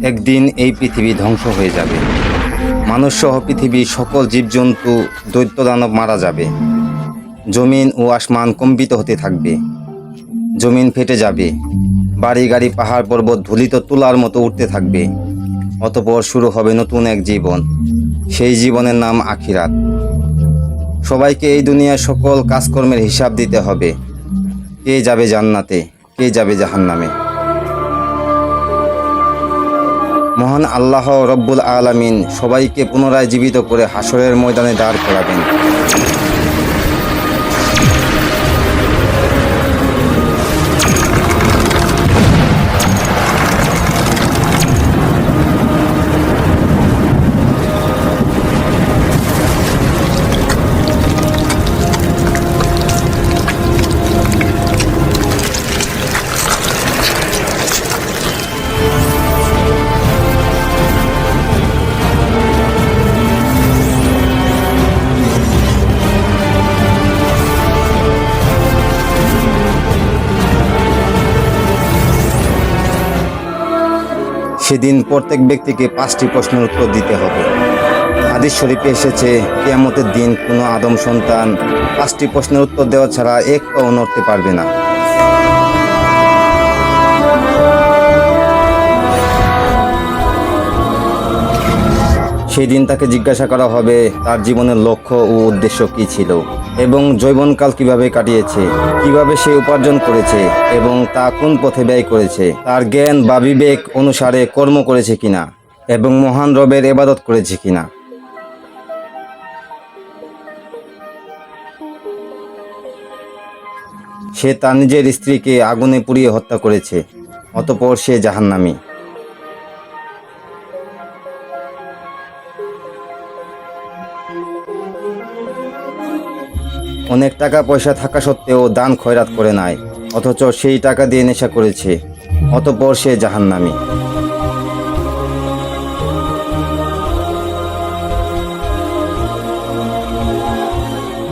একদিন এই পৃথিবী ধ্বংস হয়ে যাবে। মানুষসহ পৃথিবীর সকল জীবজন্তু, দৈত্য দানব মারা যাবে। জমিন ও আসমান কম্পিত হতে থাকবে। জমিন ফেটে যাবে। বাড়ি গাড়ি পাহাড় পর্বত ধূলিত তুলার মতো উঠতে থাকবে। অতঃপর শুরু হবে নতুন এক জীবন। সেই জীবনের নাম আখিরাত। সবাইকে এই দুনিয়ার সকল কাজকর্মের হিসাব দিতে হবে। কে যাবে জান্নাতে, কে যাবে জাহান্নামে। মহান আল্লাহ রব্বুল আলামিন সবাইকে পুনরায় জীবিত করে হাসরের ময়দানে দাঁড় করাবেন। সেদিন প্রত্যেক ব্যক্তিকে 5টি প্রশ্নের উত্তর দিতে হবে। হাদিস শরীফে এসেছে, কিয়ামতের দিন কোনো আদম সন্তান 5টি প্রশ্নের উত্তর দেওয়া ছাড়া এক পাও নড়তে পারবে না। সেই দিন তাকে জিজ্ঞাসা করা হবে তার জীবনের লক্ষ্য ও উদ্দেশ্য কী ছিল এবং যৌবনকাল কিভাবে কাটিয়েছে, কিভাবে সে উপার্জন করেছে এবং তা কোন পথে ব্যয় করেছে, তার জ্ঞান বা বিবেক অনুসারে কর্ম করেছে কিনা এবং মহান রবের ইবাদত করেছে কিনা। সে তার নিজের স্ত্রীকে আগুনে পুড়িয়ে হত্যা করেছে, অতঃপর সে জাহান্নামী। অনেক টাকা পয়সা থাকা সত্ত্বেও দান খয়রাত করে নাই, অথচ সেই টাকা দিয়ে নেশা করেছে, অতঃপর সে জাহান্নামী।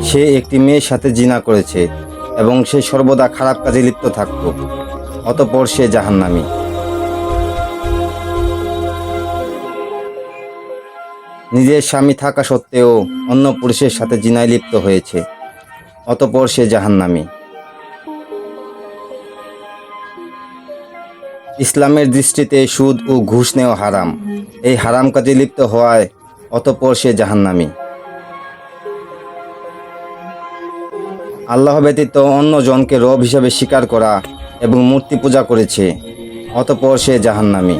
সে একটি মেয়ের সাথে জিনা করেছে এবং সে সর্বদা খারাপ কাজে লিপ্ত থাকত, অতঃপর সে জাহান্নামী। নিজের স্বামী থাকা সত্ত্বেও অন্য পুরুষের সাথে জিনায় লিপ্ত হয়েছে, অতঃপর সে জাহান্নামী। ইসলামের দৃষ্টিতে সুদ ও ঘুষ নেওয়া হারাম, এই হারাম কাজে লিপ্ত হওয়ায় অতঃপর সে জাহান্নামী। আল্লাহ ব্যতীত অন্য জনকে রব হিসাবে স্বীকার করা এবং মূর্তি পূজা করেছে, অতঃপর সে জাহান্নামী।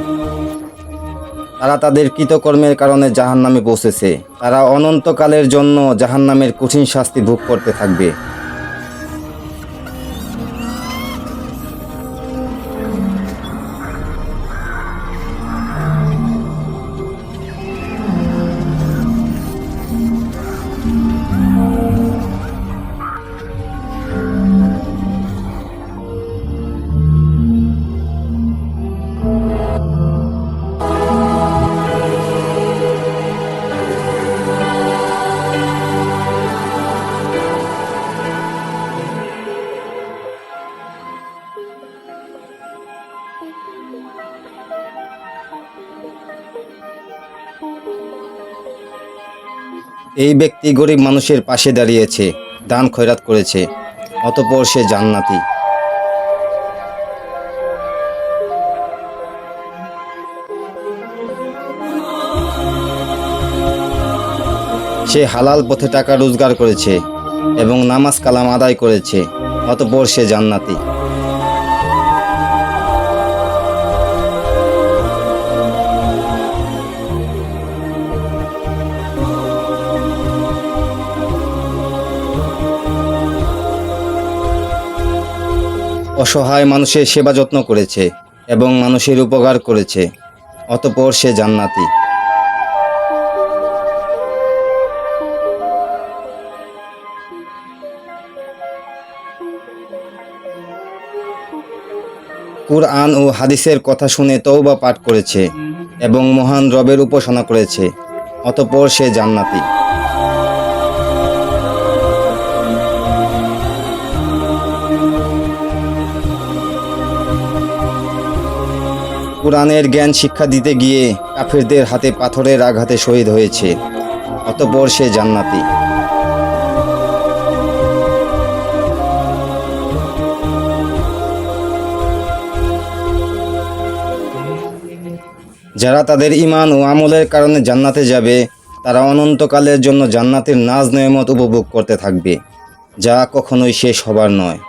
তারা তাদের কৃতকর্মের কারণে জাহান্নামে পৌঁছেছে। তারা অনন্তকালের জন্য জাহান্নামের কঠিন শাস্তি ভোগ করতে থাকবে। এই ব্যক্তি গরিব মানুষের পাশে দাঁড়িয়েছে, দান খয়রাত করেছে, অতঃপর সে জান্নাতি। সে হালাল পথে টাকা রোজগার করেছে এবং নামাজ কালাম আদায় করেছে, অতঃপর সে জান্নাতি। অসহায় মানুষের সেবা যত্ন করেছে এবং মানুষের উপকার করেছে, অতঃপর সে জান্নাতি। কুরআন ও হাদিসের কথা শুনে তওবা পাঠ করেছে এবং মহান রবের উপাসনা করেছে, অতঃপর সে জান্নাতি। কোরআনের জ্ঞান শিক্ষা দিতে গিয়ে কাফিরদের হাতে পাথরের আঘাতে শহীদ হয়েছে, অতঃপর সে জান্নাতি। যারা তাদের ঈমান ও আমলের কারণে জান্নাতে যাবে, তারা অনন্তকালের জন্য জান্নাতের নাজ নেয়ামত উপভোগ করতে থাকবে, যা কখনোই শেষ হবার নয়।